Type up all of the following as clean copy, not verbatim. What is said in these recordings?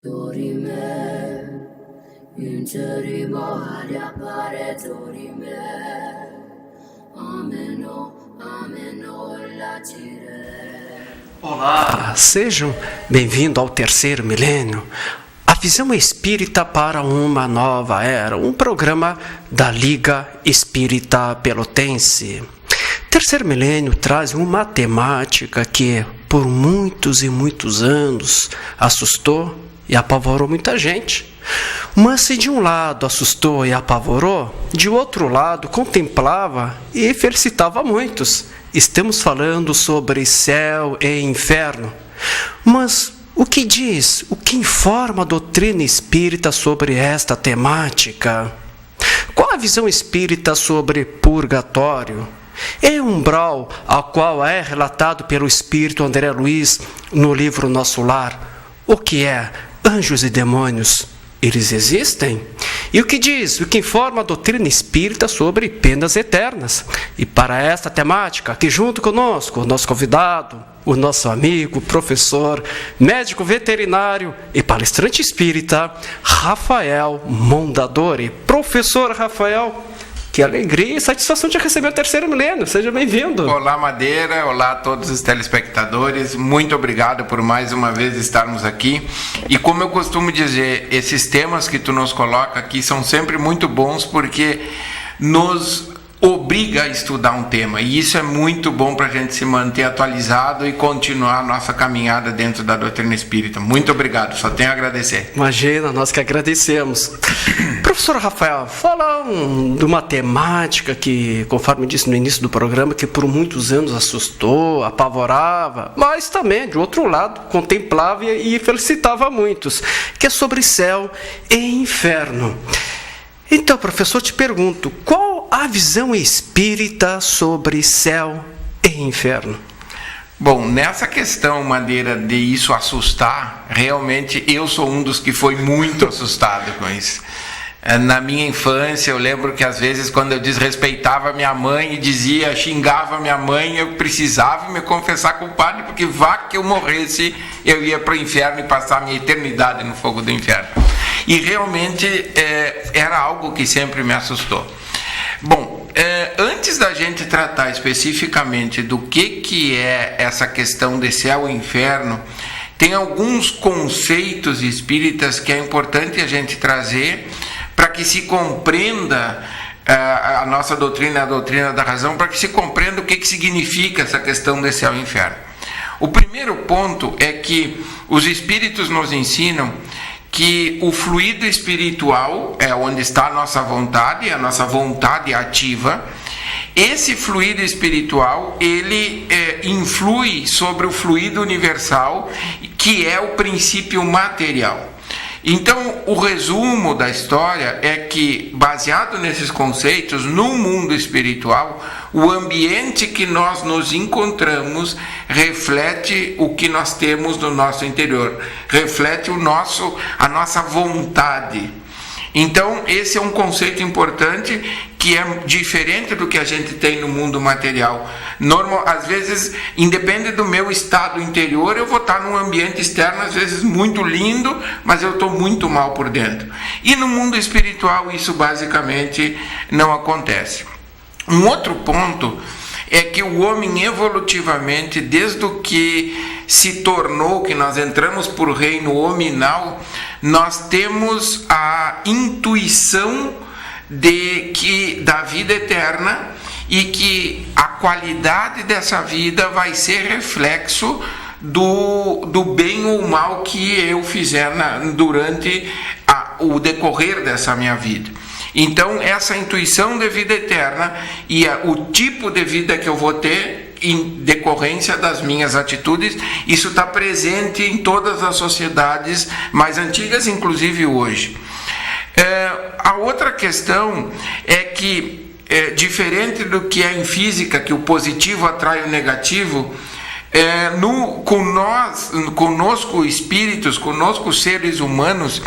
Dorime, interimo ad appare dorime, ameno, latire. Olá, sejam bem-vindos ao Terceiro Milênio, a visão espírita para uma nova era, um programa da Liga Espírita Pelotense. Terceiro Milênio traz uma temática que por muitos e muitos anos assustou e apavorou muita gente. Mas se de um lado assustou e apavorou, de outro lado contemplava e felicitava muitos. Estamos falando sobre céu e inferno. Mas o que diz, o que informa a doutrina espírita sobre esta temática? Qual a visão espírita sobre purgatório? É um umbral ao qual é relatado pelo espírito André Luiz no livro Nosso Lar. O que é? Anjos e demônios, eles existem? E o que diz, o que informa a doutrina espírita sobre penas eternas? E para esta temática, aqui junto conosco, o nosso convidado, o nosso amigo, professor, médico veterinário e palestrante espírita, Rafael Mondadori. Professor Rafael, que alegria e satisfação de receber o Terceiro Milênio. Seja bem-vindo. Olá, Madeira. Olá a todos os telespectadores. Muito obrigado por mais uma vez estarmos aqui. E como eu costumo dizer, esses temas que tu nos coloca aqui são sempre muito bons porque nos obriga a estudar um tema. E isso é muito bom para a gente se manter atualizado e continuar a nossa caminhada dentro da doutrina espírita. Muito obrigado. Só tenho a agradecer. Imagina, nós que agradecemos. Professor Rafael, fala de uma temática que, conforme disse no início do programa, que por muitos anos assustou, apavorava, mas também, de outro lado, contemplava e felicitava muitos, que é sobre céu e inferno. Então, professor, te pergunto, qual a visão espírita sobre céu e inferno? Bom, nessa questão, Madeira, de isso assustar, realmente eu sou um dos que foi muito assustado com isso. Na minha infância, eu lembro que às vezes quando eu desrespeitava minha mãe e xingava minha mãe, eu precisava me confessar culpado, porque vá que eu morresse, eu ia para o inferno e passar a minha eternidade no fogo do inferno. E realmente era algo que sempre me assustou. Bom, antes da gente tratar especificamente do que é essa questão de céu e inferno, tem alguns conceitos espíritas que é importante a gente trazer para que se compreenda a nossa doutrina, a doutrina da razão, para que se compreenda o que significa essa questão de céu e inferno. O primeiro ponto é que os espíritos nos ensinam que o fluido espiritual é onde está a nossa vontade ativa. Esse fluido espiritual, ele influi sobre o fluido universal, que é o princípio material. Então, o resumo da história é que, baseado nesses conceitos, no mundo espiritual, o ambiente que nós nos encontramos reflete o que nós temos no nosso interior, reflete a nossa vontade. Então, esse é um conceito importante que é diferente do que a gente tem no mundo material. Às vezes, independe do meu estado interior, eu vou estar num ambiente externo, às vezes muito lindo, mas eu estou muito mal por dentro. E no mundo espiritual, isso basicamente não acontece. Um outro ponto é que o homem evolutivamente, desde o que se tornou, que nós entramos por reino hominal, nós temos a intuição da vida eterna e que a qualidade dessa vida vai ser reflexo do bem ou mal que eu fizer durante o decorrer dessa minha vida. Então, essa intuição de vida eterna e o tipo de vida que eu vou ter em decorrência das minhas atitudes, isso está presente em todas as sociedades mais antigas, inclusive hoje. A outra questão é que, diferente do que é em física, que o positivo atrai o negativo, conosco espíritos, conosco seres humanos,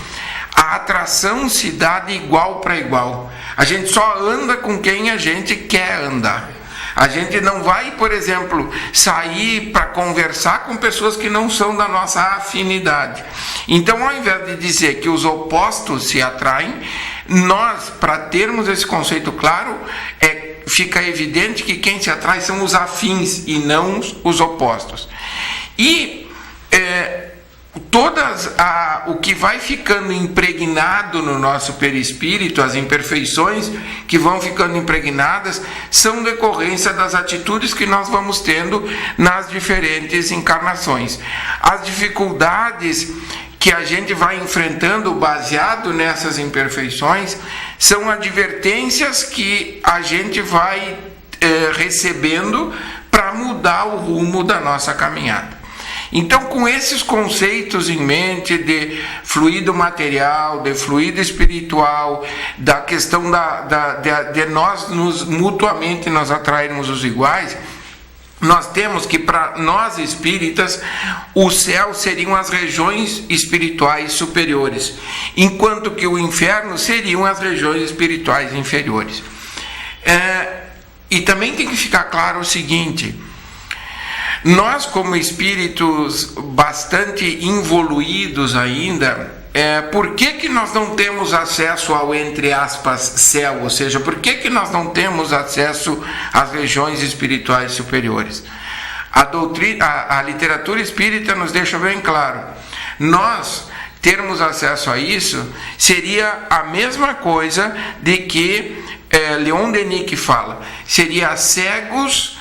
a atração se dá de igual para igual. A gente só anda com quem a gente quer andar. A gente não vai, por exemplo, sair para conversar com pessoas que não são da nossa afinidade. Então, ao invés de dizer que os opostos se atraem, nós, para termos esse conceito claro, fica evidente que quem se atrai são os afins e não os opostos. E o que vai ficando impregnado no nosso perispírito, as imperfeições que vão ficando impregnadas, são decorrência das atitudes que nós vamos tendo nas diferentes encarnações. As dificuldades que a gente vai enfrentando baseado nessas imperfeições são advertências que a gente vai recebendo para mudar o rumo da nossa caminhada. Então, com esses conceitos em mente de fluido material, de fluido espiritual, da questão de nós mutuamente nós atrairmos os iguais, nós temos que, para nós espíritas, o céu seriam as regiões espirituais superiores, enquanto que o inferno seriam as regiões espirituais inferiores. E também tem que ficar claro o seguinte: nós, como espíritos bastante involuídos ainda, por que nós não temos acesso ao, entre aspas, céu? Ou seja, por que nós não temos acesso às regiões espirituais superiores? A literatura espírita nos deixa bem claro. Nós termos acesso a isso seria a mesma coisa de que Leon Denis que fala, seria cegos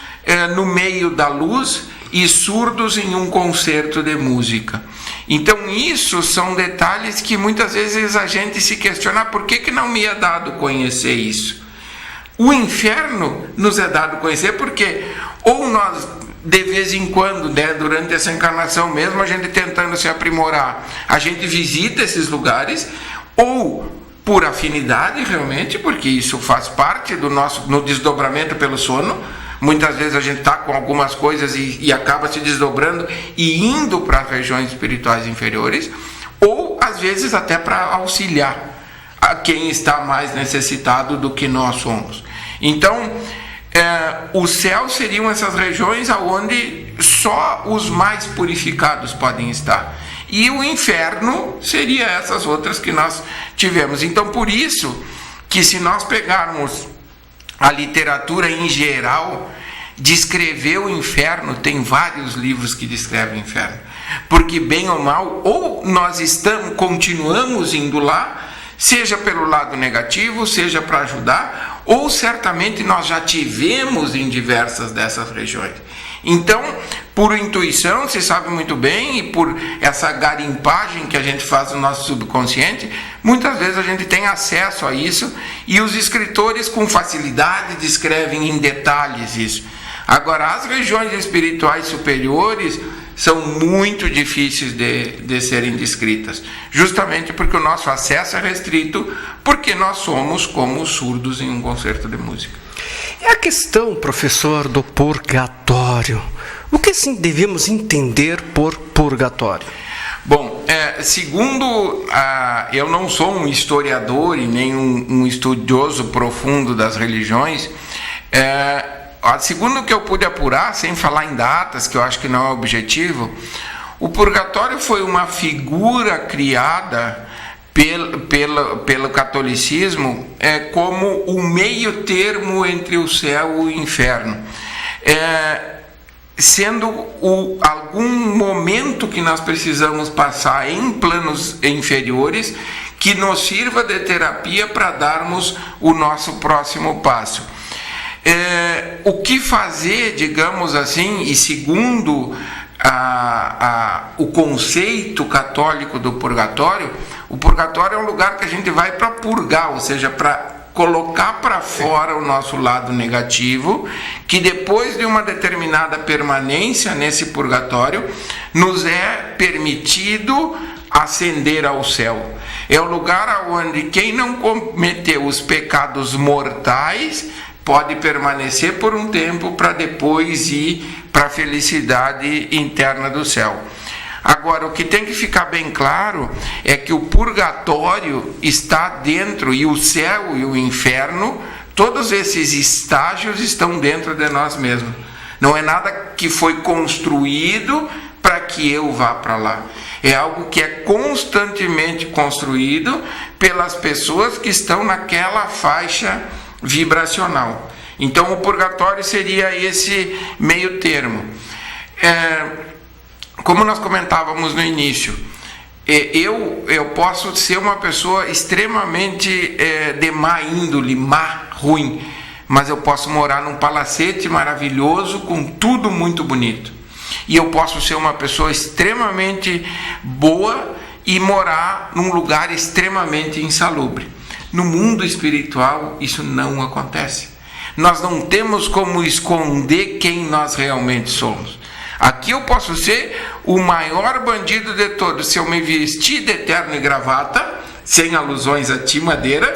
no meio da luz e surdos em um concerto de música. Então isso são detalhes que muitas vezes a gente se questiona: por que não me é dado conhecer isso? O inferno nos é dado conhecer porque ou nós, de vez em quando, durante essa encarnação mesmo, a gente tentando se aprimorar, a gente visita esses lugares, ou por afinidade realmente, porque isso faz parte do nosso no desdobramento pelo sono. Muitas vezes a gente está com algumas coisas e acaba se desdobrando e indo para as regiões espirituais inferiores, ou às vezes até para auxiliar a quem está mais necessitado do que nós somos. Então, o céu seriam essas regiões onde só os mais purificados podem estar. E o inferno seria essas outras que nós tivemos. Então, por isso que, se nós pegarmos a literatura em geral, descrever o inferno, tem vários livros que descrevem o inferno, porque bem ou mal, ou nós continuamos indo lá, seja pelo lado negativo, seja para ajudar, ou certamente nós já tivemos em diversas dessas regiões. Então, por intuição, se sabe muito bem, e por essa garimpagem que a gente faz no nosso subconsciente, muitas vezes a gente tem acesso a isso, e os escritores com facilidade descrevem em detalhes isso. Agora, as regiões espirituais superiores são muito difíceis de serem descritas, justamente porque o nosso acesso é restrito, porque nós somos como surdos em um concerto de música. E a questão, professor, do purgatório, o que assim devemos entender por purgatório? Bom, segundo, eu não sou um historiador e nem um estudioso profundo das religiões, segundo o que eu pude apurar, sem falar em datas, que eu acho que não é objetivo, o purgatório foi uma figura criada pelo catolicismo como o meio termo entre o céu e o inferno, sendo algum momento que nós precisamos passar em planos inferiores que nos sirva de terapia para darmos o nosso próximo passo. O que fazer, digamos assim, e segundo o conceito católico do purgatório, o purgatório é um lugar que a gente vai para purgar, ou seja, para colocar para fora o nosso lado negativo, que depois de uma determinada permanência nesse purgatório, nos é permitido ascender ao céu. É o lugar onde quem não cometeu os pecados mortais pode permanecer por um tempo para depois ir para a felicidade interna do céu. Agora, o que tem que ficar bem claro é que o purgatório está dentro, e o céu e o inferno todos esses estágios estão dentro de nós mesmos. Não é nada que foi construído para que eu vá para lá. É algo que é constantemente construído pelas pessoas que estão naquela faixa vibracional. Então o purgatório seria esse meio termo. Como nós comentávamos no início, eu posso ser uma pessoa extremamente de má índole, ruim, mas eu posso morar num palacete maravilhoso com tudo muito bonito. E eu posso ser uma pessoa extremamente boa e morar num lugar extremamente insalubre. No mundo espiritual isso não acontece. Nós não temos como esconder quem nós realmente somos. Aqui eu posso ser o maior bandido de todos. Se eu me vestir de terno e gravata, sem alusões a ti, Madeira,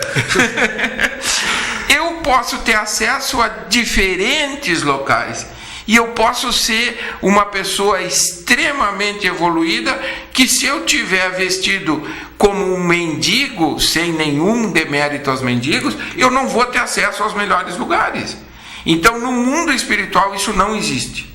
eu posso ter acesso a diferentes locais. E eu posso ser uma pessoa extremamente evoluída que, se eu tiver vestido como um mendigo, sem nenhum demérito aos mendigos, eu não vou ter acesso aos melhores lugares. Então, no mundo espiritual, isso não existe.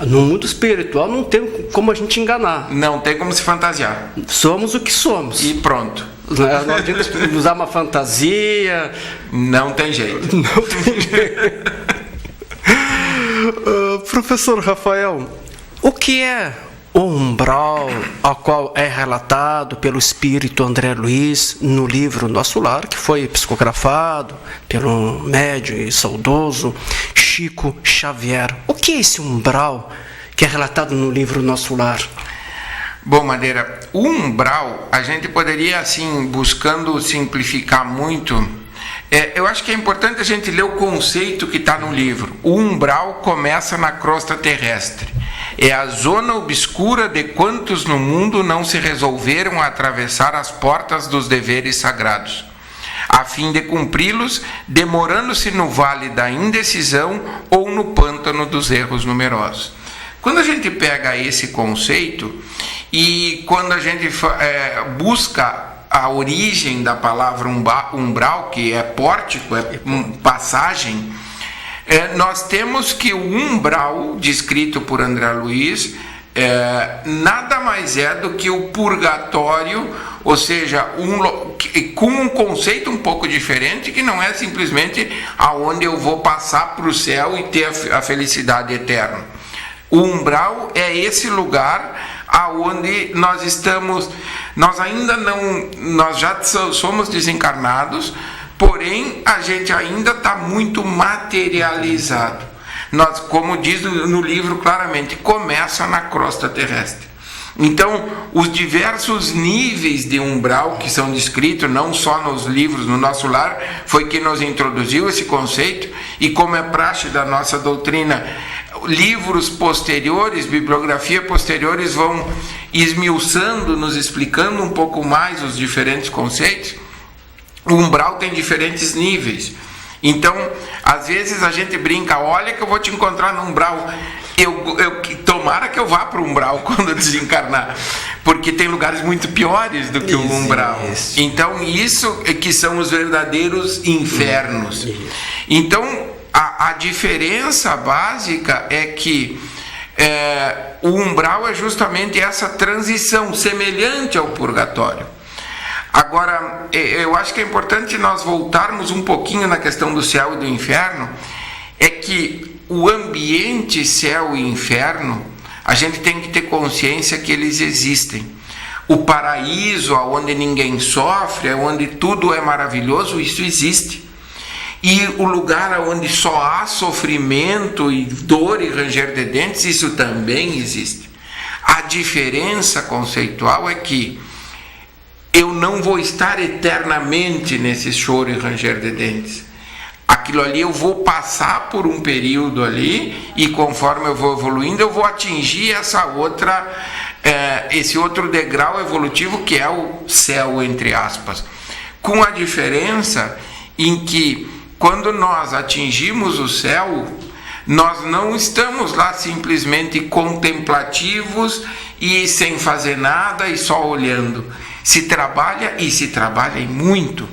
No mundo espiritual não tem como a gente enganar. Não tem como se fantasiar. Somos o que somos. E pronto. Não adianta usar uma fantasia. Não tem jeito. Não tem jeito. Professor Rafael, o que é o umbral ao qual é relatado pelo espírito André Luiz no livro Nosso Lar, que foi psicografado pelo médium e saudoso Chico Xavier? O que é esse umbral que é relatado no livro Nosso Lar? Bom, Madeira, o umbral, a gente poderia, assim, buscando simplificar muito, eu acho que é importante a gente ler o conceito que está no livro. O umbral começa na crosta terrestre. É a zona obscura de quantos no mundo não se resolveram a atravessar as portas dos deveres sagrados, a fim de cumpri-los, demorando-se no vale da indecisão ou no pântano dos erros numerosos. Quando a gente pega esse conceito e quando a gente busca a origem da palavra umbral, que é pórtico, é passagem, nós temos que o umbral, descrito por André Luiz, nada mais é do que o purgatório, ou seja, com um conceito um pouco diferente, que não é simplesmente aonde eu vou passar para o céu e ter a felicidade eterna. O umbral é esse lugar aonde nós estamos, nós já somos desencarnados, porém a gente ainda está muito materializado. Nós, como diz no livro claramente, começa na crosta terrestre. Então, os diversos níveis de umbral que são descritos, não só nos livros, no Nosso Lar, foi que nos introduziu esse conceito, e como é praxe da nossa doutrina, livros posteriores, bibliografia posteriores vão esmiuçando, nos explicando um pouco mais os diferentes conceitos. O umbral tem diferentes níveis. Então, às vezes a gente brinca, olha que eu vou te encontrar no umbral. Tomara que eu vá para o umbral quando eu desencarnar, porque tem lugares muito piores do que o umbral. Então, isso é que são os verdadeiros infernos. Então, a diferença básica é que o umbral é justamente essa transição semelhante ao purgatório. Agora, eu acho que é importante nós voltarmos um pouquinho na questão do céu e do inferno, é que o ambiente céu e inferno, a gente tem que ter consciência que eles existem. O paraíso, onde ninguém sofre, onde tudo é maravilhoso, isso existe. E o lugar onde só há sofrimento e dor e ranger de dentes, isso também existe. A diferença conceitual é que eu não vou estar eternamente nesse choro e ranger de dentes. Aquilo ali eu vou passar por um período ali, e conforme eu vou evoluindo, eu vou atingir esse outro degrau evolutivo, que é o céu, entre aspas. Com a diferença em que, quando nós atingimos o céu, nós não estamos lá simplesmente contemplativos e sem fazer nada e só olhando. Se trabalha, e se trabalha muito.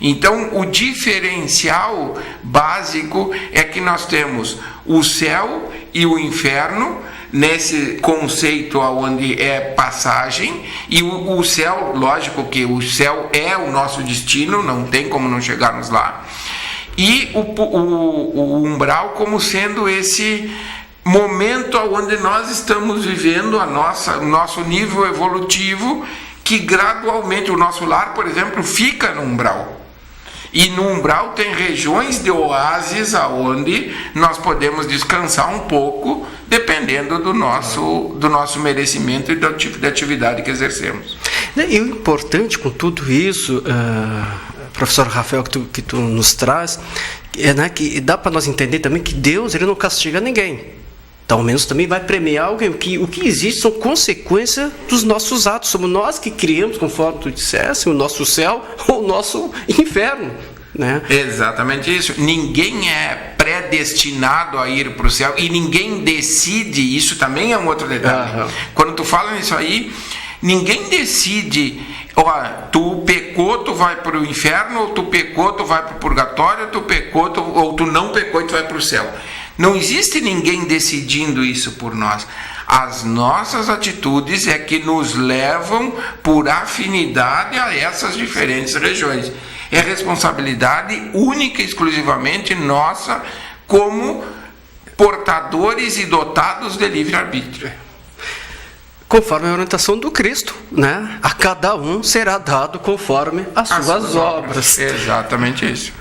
Então, o diferencial básico é que nós temos o céu e o inferno, nesse conceito onde é passagem, e o céu, lógico que o céu é o nosso destino, não tem como não chegarmos lá, e o umbral como sendo esse momento onde nós estamos vivendo o nosso nível evolutivo, que gradualmente o nosso lar, por exemplo, fica no umbral. E no umbral tem regiões de oásis aonde nós podemos descansar um pouco, dependendo do nosso merecimento e do tipo de atividade que exercemos. E o importante com tudo isso, professor Rafael, que tu nos traz, é que dá para nós entender também que Deus ele não castiga ninguém. Então, ao menos também vai premiar alguém. O que existe são consequências dos nossos atos. Somos nós que criamos, conforme tu dissesse, o nosso céu ou o nosso inferno. Né? Exatamente isso. Ninguém é predestinado a ir para o céu e ninguém decide. Isso também é um outro detalhe. Quando tu fala nisso aí, ninguém decide. Tu pecou, tu vai para o inferno, ou tu pecou, tu vai para o purgatório, tu pecou, ou tu não pecou e tu vai para o céu. Não existe ninguém decidindo isso por nós. As nossas atitudes é que nos levam por afinidade a essas diferentes regiões. É responsabilidade única e exclusivamente nossa como portadores e dotados de livre-arbítrio. Conforme a orientação do Cristo, né? A cada um será dado conforme as suas obras. Exatamente isso.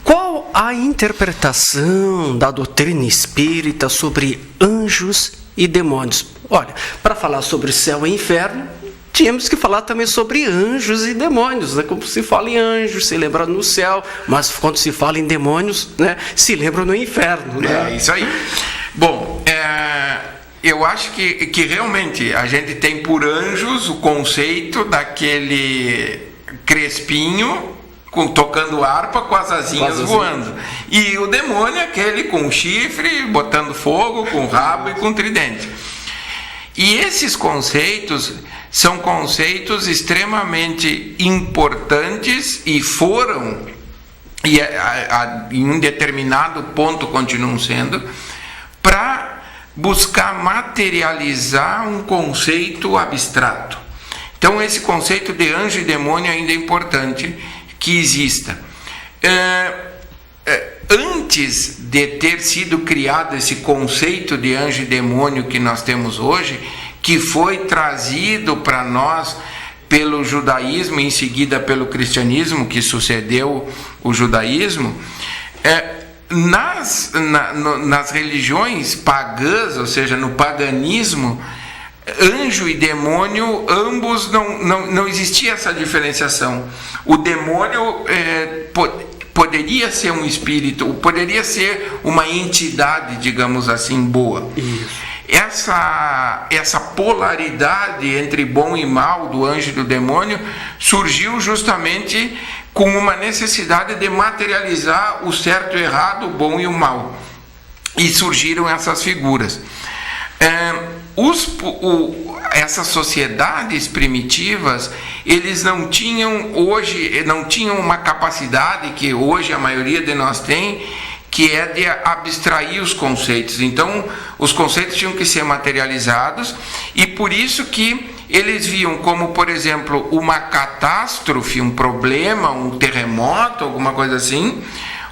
Qual a interpretação da doutrina espírita sobre anjos e demônios? Olha, para falar sobre céu e inferno, tínhamos que falar também sobre anjos e demônios, né? Como se fala em anjos, se lembra no céu, mas quando se fala em demônios, né, se lembra no inferno. Né? É isso aí. Bom, eu acho que realmente a gente tem por anjos o conceito daquele crespinho tocando harpa com as asinhas voando. E o demônio é aquele com chifre, botando fogo, com rabo e com tridente. E esses conceitos são conceitos extremamente importantes e foram, em um determinado ponto continuam sendo, para buscar materializar um conceito abstrato. Então esse conceito de anjo e demônio ainda é importante que exista. Antes de ter sido criado esse conceito de anjo e demônio que nós temos hoje, que foi trazido para nós pelo judaísmo e em seguida pelo cristianismo, que sucedeu o judaísmo, nas religiões pagãs, ou seja, no paganismo, anjo e demônio, ambos não existia essa diferenciação. O demônio poderia ser um espírito, poderia ser uma entidade, digamos assim, boa. Isso. Essa polaridade entre bom e mal do anjo e do demônio surgiu justamente com uma necessidade de materializar o certo e o errado, o bom e o mal. E surgiram essas figuras. Essas sociedades primitivas, eles não tinham uma capacidade que hoje a maioria de nós tem, que é de abstrair os conceitos. Então, os conceitos tinham que ser materializados, e por isso que eles viam como, por exemplo, uma catástrofe, um problema, um terremoto, alguma coisa assim,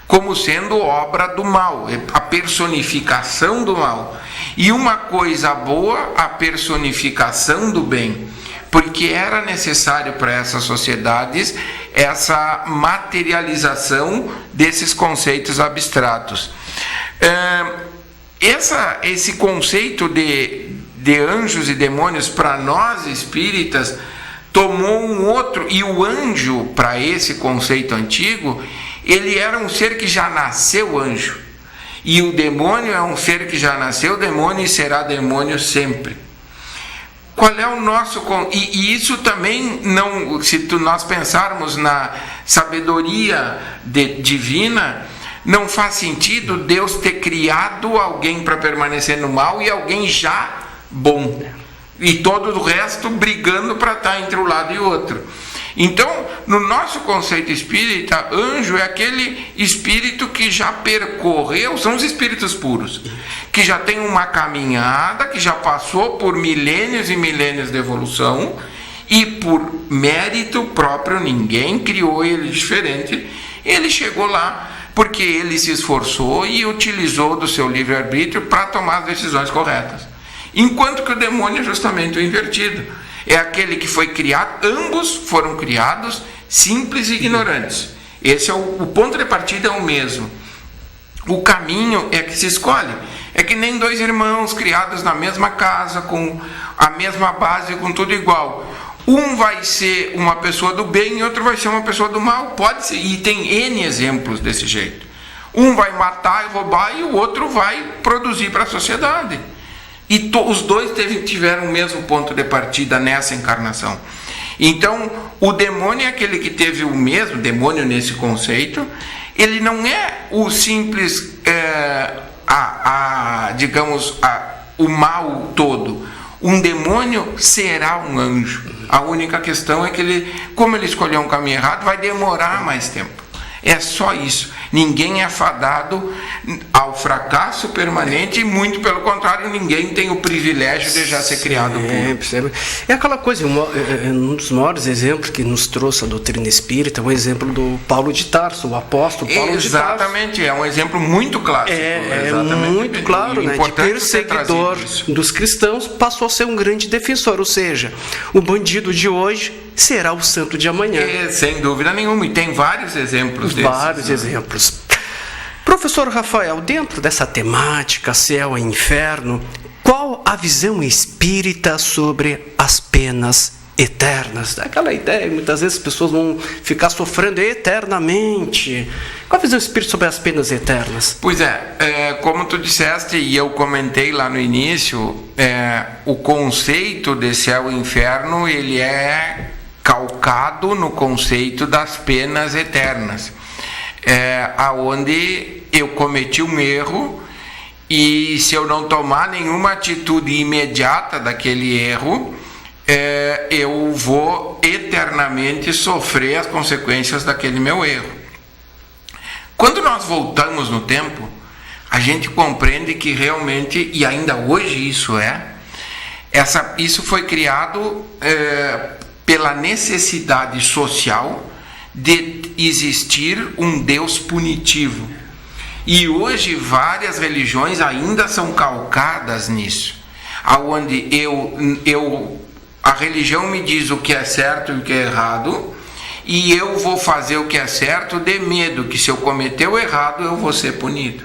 como sendo obra do mal, a personificação do mal. E uma coisa boa, a personificação do bem, porque era necessário para essas sociedades essa materialização desses conceitos abstratos. Esse conceito de anjos e demônios, para nós espíritas, tomou um outro, e o anjo, para esse conceito antigo, ele era um ser que já nasceu anjo, e o demônio é um ser que já nasceu demônio e será demônio sempre. Qual é o nosso... E isso também não... Se nós pensarmos na sabedoria divina, não faz sentido Deus ter criado alguém para permanecer no mal e alguém já bom. E todo o resto brigando para estar entre um lado e outro. Então, no nosso conceito espírita, anjo é aquele espírito que já percorreu, são os espíritos puros, que já tem uma caminhada, que já passou por milênios e milênios de evolução, e por mérito próprio, ninguém criou ele diferente, ele chegou lá porque ele se esforçou e utilizou do seu livre-arbítrio para tomar as decisões corretas. Enquanto que o demônio é justamente o invertido. É aquele que foi criado, ambos foram criados simples e ignorantes. Esse é o ponto de partida é o mesmo. O caminho é que se escolhe. É que nem dois irmãos criados na mesma casa, com a mesma base, com tudo igual. Um vai ser uma pessoa do bem e outro vai ser uma pessoa do mal. Pode ser, e tem N exemplos desse jeito. Um vai matar e roubar e o outro vai produzir para a sociedade. E os dois tiveram o mesmo ponto de partida nessa encarnação. Então, o demônio é aquele que teve o mesmo, demônio nesse conceito, ele não é o simples, o mal todo. Um demônio será um anjo. A única questão é que ele, como ele escolheu um caminho errado, vai demorar mais tempo. É só isso. Ninguém é fadado ao fracasso permanente e, muito pelo contrário, ninguém tem o privilégio de já ser criado puro. É aquela coisa, um dos maiores exemplos que nos trouxe a doutrina espírita, um exemplo do Paulo de Tarso, o apóstolo Paulo de Tarso. Exatamente, é um exemplo muito clássico. É muito claro, né? De perseguidor dos cristãos passou a ser um grande defensor, ou seja, o bandido de hoje será o santo de amanhã. Sem dúvida nenhuma, e tem vários exemplos desses. Vários exemplos. Professor Rafael, dentro dessa temática, céu e inferno, qual a visão espírita sobre as penas eternas? Aquela ideia, muitas vezes as pessoas vão ficar sofrendo eternamente. Qual a visão espírita sobre as penas eternas? Pois como tu disseste e eu comentei lá no início, o conceito de céu e inferno, ele é calcado no conceito das penas eternas, aonde eu cometi um erro e se eu não tomar nenhuma atitude imediata daquele erro, eu vou eternamente sofrer as consequências daquele meu erro. Quando nós voltamos no tempo, a gente compreende que realmente, e ainda hoje isso foi criado pela necessidade social de existir um Deus punitivo. E hoje várias religiões ainda são calcadas nisso, aonde a religião me diz o que é certo e o que é errado, e eu vou fazer o que é certo de medo que se eu cometer o errado eu vou ser punido.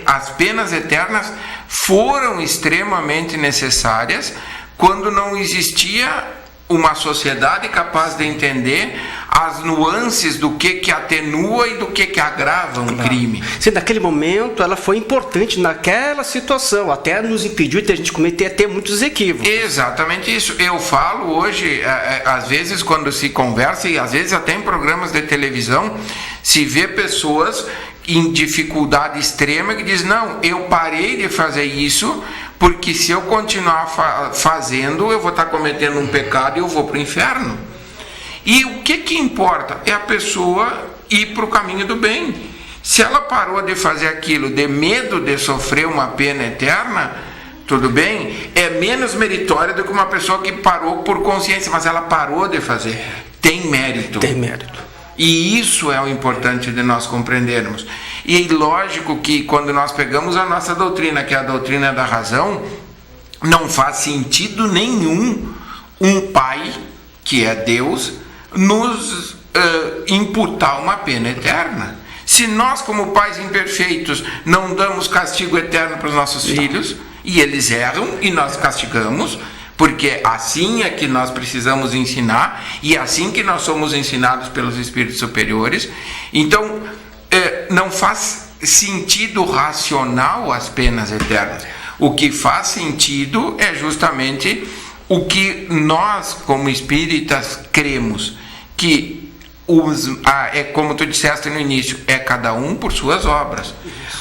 As penas eternas foram extremamente necessárias quando não existia uma sociedade capaz de entender as nuances do que atenua e do que agrava um crime. Sim, naquele momento ela foi importante naquela situação, até nos impediu de a gente cometer até muitos equívocos. Exatamente isso. Eu falo hoje, às vezes quando se conversa, e às vezes até em programas de televisão, se vê pessoas em dificuldade extrema que dizem, não, eu parei de fazer isso porque se eu continuar fazendo, eu vou estar cometendo um pecado e eu vou para o inferno. E o que importa? É a pessoa ir para o caminho do bem. Se ela parou de fazer aquilo de medo de sofrer uma pena eterna, tudo bem, é menos meritória do que uma pessoa que parou por consciência, mas ela parou de fazer. Tem mérito. Tem mérito. E isso é o importante de nós compreendermos. E lógico que quando nós pegamos a nossa doutrina, que é a doutrina da razão, não faz sentido nenhum um pai, que é Deus, nos imputar uma pena eterna. Se nós, como pais imperfeitos, não damos castigo eterno para os nossos filhos, e eles erram e nós castigamos, porque assim é que nós precisamos ensinar, e assim que nós somos ensinados pelos espíritos superiores. Então, não faz sentido racional as penas eternas. O que faz sentido é justamente o que nós, como espíritas, cremos, que como tu disseste no início, é cada um por suas obras.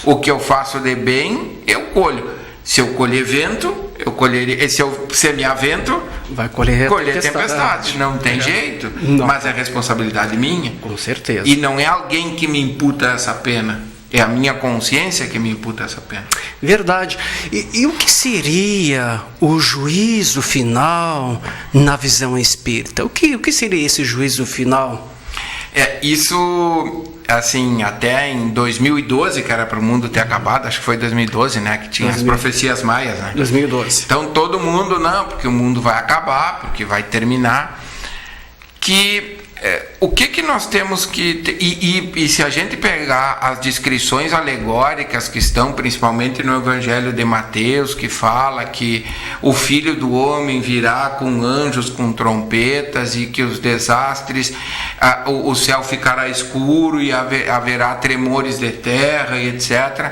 O que eu faço de bem, eu colho. Se eu colher vento, eu colherei. Se eu semear vento, vai colher tempestade. Não tem jeito. Não. Mas é responsabilidade minha. Com certeza. E não é alguém que me imputa essa pena. É a minha consciência que me imputa essa pena. Verdade. E o que seria o juízo final na visão espírita? O que seria esse juízo final? Isso, assim, até em 2012, que era para o mundo ter acabado, acho que foi 2012, né? Que tinha as profecias maias, né? 2012. Então todo mundo, não, porque o mundo vai acabar, porque vai terminar. O que nós temos que... E se a gente pegar as descrições alegóricas que estão principalmente no Evangelho de Mateus, que fala que o Filho do Homem virá com anjos, com trompetas, e que os desastres, o céu ficará escuro e haverá tremores de terra, e etc.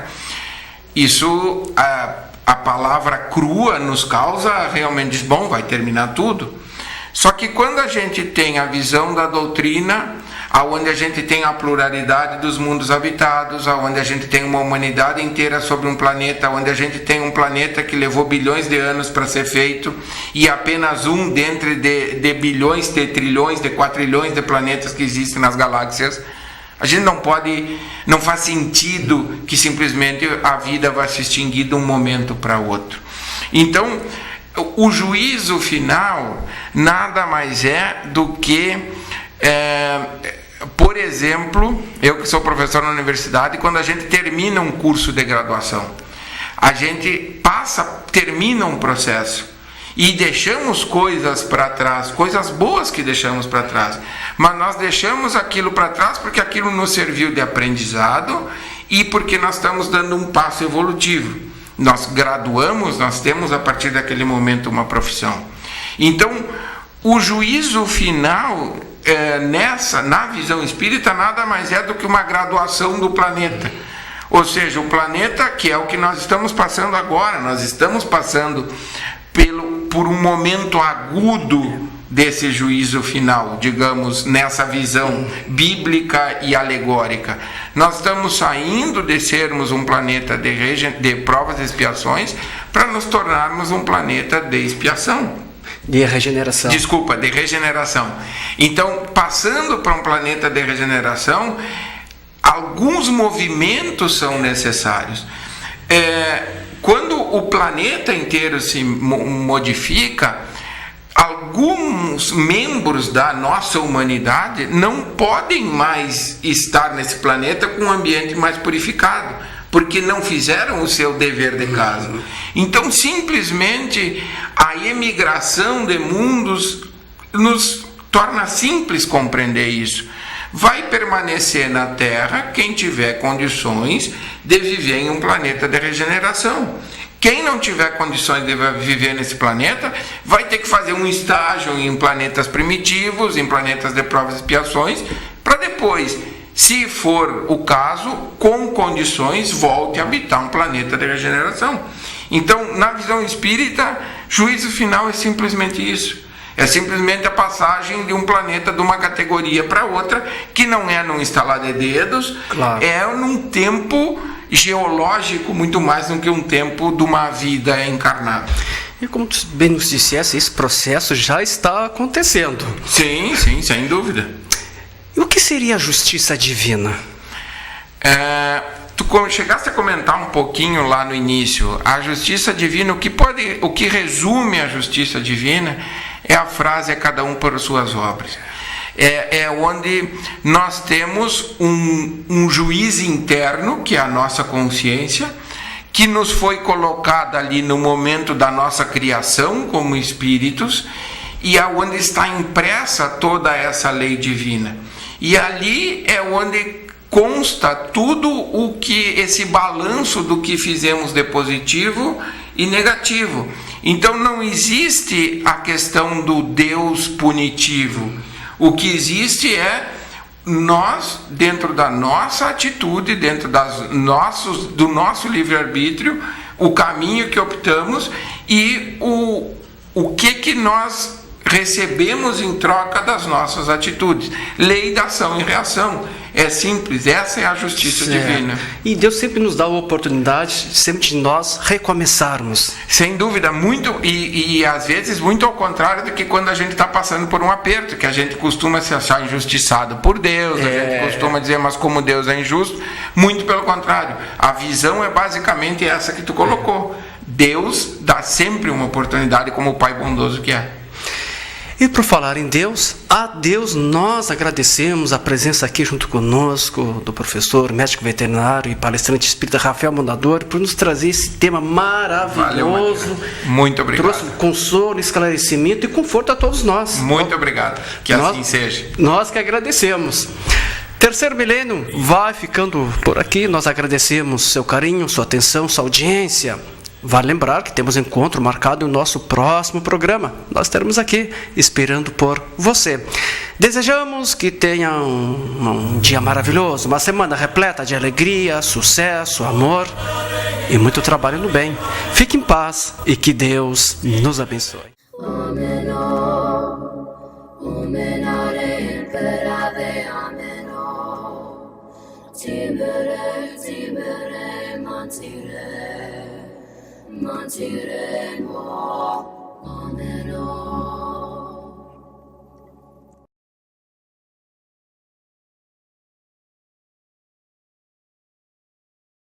Isso, a palavra crua nos causa realmente, bom, vai terminar tudo. Só que quando a gente tem a visão da doutrina, onde a gente tem a pluralidade dos mundos habitados, onde a gente tem uma humanidade inteira sobre um planeta, onde a gente tem um planeta que levou bilhões de anos para ser feito, e apenas um dentre de bilhões, de trilhões, de quatrilhões de planetas que existem nas galáxias, a gente não faz sentido que simplesmente a vida vai se extinguir de um momento para outro. Então, o juízo final nada mais é do que, por exemplo, eu que sou professor na universidade, quando a gente termina um curso de graduação, a gente termina um processo e deixamos coisas para trás, coisas boas que deixamos para trás, mas nós deixamos aquilo para trás porque aquilo nos serviu de aprendizado e porque nós estamos dando um passo evolutivo. Nós graduamos, nós temos a partir daquele momento uma profissão. Então, o juízo final, na visão espírita, nada mais é do que uma graduação do planeta. Ou seja, o planeta, que é o que nós estamos passando agora, nós estamos passando por um momento agudo desse juízo final, digamos, nessa visão bíblica e alegórica. Nós estamos saindo de sermos um planeta de provas e expiações para nos tornarmos um planeta de expiação. De regeneração. Desculpa, de regeneração. Então, passando para um planeta de regeneração, alguns movimentos são necessários. Quando o planeta inteiro se modifica, alguns membros da nossa humanidade não podem mais estar nesse planeta com um ambiente mais purificado, porque não fizeram o seu dever de casa. Então, simplesmente, a emigração de mundos nos torna simples compreender isso. Vai permanecer na Terra quem tiver condições de viver em um planeta de regeneração. Quem não tiver condições de viver nesse planeta vai ter que fazer um estágio em planetas primitivos, em planetas de provas e expiações, para depois, se for o caso, com condições, volte a habitar um planeta de regeneração. Então, na visão espírita, juízo final é simplesmente isso. É simplesmente a passagem de um planeta de uma categoria para outra, que não é num estalar de dedos, claro. É num tempo geológico muito mais do que um tempo de uma vida encarnada. E como tu bem nos dissesse, esse processo já está acontecendo. Sim, sem dúvida. E o que seria a justiça divina? Tu chegaste a comentar um pouquinho lá no início. A justiça divina, o que resume a justiça divina é a frase: é cada um por suas obras. É onde nós temos um juiz interno, que é a nossa consciência, que nos foi colocada ali no momento da nossa criação como espíritos, e é onde está impressa toda essa lei divina. E ali é onde consta tudo o que, esse balanço do que fizemos de positivo e negativo. Então não existe a questão do Deus punitivo. O que existe é nós, dentro da nossa atitude, dentro do nosso livre-arbítrio, o caminho que optamos e o que nós recebemos em troca das nossas atitudes. Lei da ação e reação. É simples, essa é a justiça divina. E Deus sempre nos dá a oportunidade, sempre de nós recomeçarmos. Sem dúvida, muito, e às vezes muito ao contrário do que quando a gente está passando por um aperto, que a gente costuma se achar injustiçado por Deus, a gente costuma dizer, mas como Deus é injusto, muito pelo contrário. A visão é basicamente essa que tu colocou. Deus dá sempre uma oportunidade como o Pai bondoso que é. E por falar em Deus, a Deus nós agradecemos a presença aqui junto conosco do professor, médico veterinário e palestrante espírita Rafael Mondadori por nos trazer esse tema maravilhoso. Valeu, muito obrigado. Trouxe consolo, esclarecimento e conforto a todos nós. Muito obrigado. Que assim seja. Nós que agradecemos. Terceiro milênio vai ficando por aqui. Nós agradecemos seu carinho, sua atenção, sua audiência. Vale lembrar que temos encontro marcado no nosso próximo programa. Nós estaremos aqui esperando por você. Desejamos que tenha um dia maravilhoso, uma semana repleta de alegria, sucesso, amor e muito trabalho no bem. Fique em paz e que Deus nos abençoe. Mantiren mo